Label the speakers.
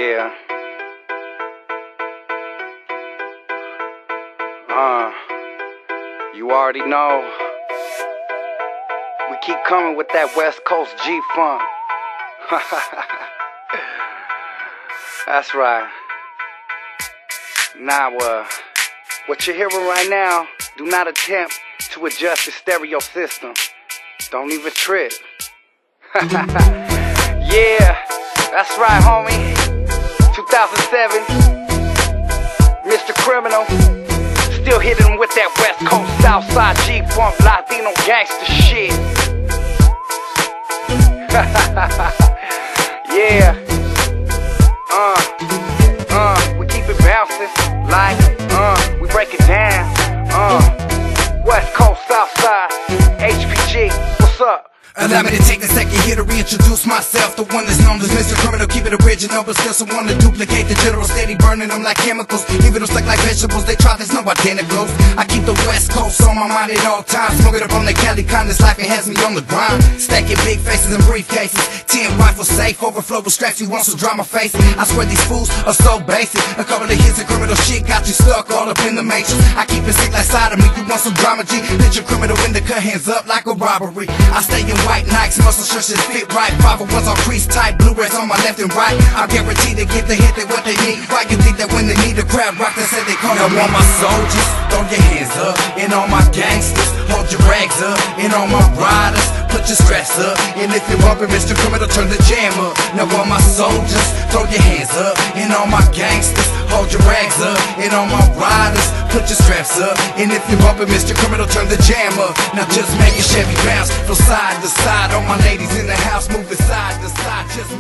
Speaker 1: Yeah. You already know. We keep coming with that West Coast G-Funk. That's right. Now, what you're hearing right now, do not attempt to adjust your stereo system. Don't even trip. Yeah, that's right, homie. 2007, Mr. Criminal. Still hitting him with that West Coast Southside G-Funk Latino gangster shit. Yeah. We keep it bouncing like, we break it down. West Coast Southside, HPG, what's up?
Speaker 2: Allow me to take a second here to reintroduce myself. The one that's known as Mr. Criminal, keep it original, but still someone to duplicate the general. Steady burning them like chemicals, leaving them stuck like vegetables. They try, there's no identicals. I keep the West Coast on my mind at all times. Smoking up on the Cali con, this life it has me on the grind. Stacking big faces and briefcases, 10 rifles safe, overflow with straps. You want some drama face? I swear these fools are so basic. A couple of hits of criminal shit got you stuck all up in the matrix. I keep it sick like side of me. You want some drama, G? Picture criminal in the cut, hands up like a robbery. I stay in white Nikes, muscle shirts that fit right. Private ones on crease tight, Blu-rays on my left and right. I guarantee to give the hit they what they need. Why you think that when they need a crowd rock, they say they call me? Now all my soldiers, throw your hands up. And all my gangsters, hold your rags up. And all my riders, put your straps up. And if you're bumping Mr. Criminal, turn the jam up. Now all my soldiers, throw your hands up. And all my gangsters, hold your rags up. And all my riders, put your straps up. And if you're bumping Mr. Criminal, turn the jam up. Now just make your Chevy bounce from side to side. All my ladies in the house moving side to side. Just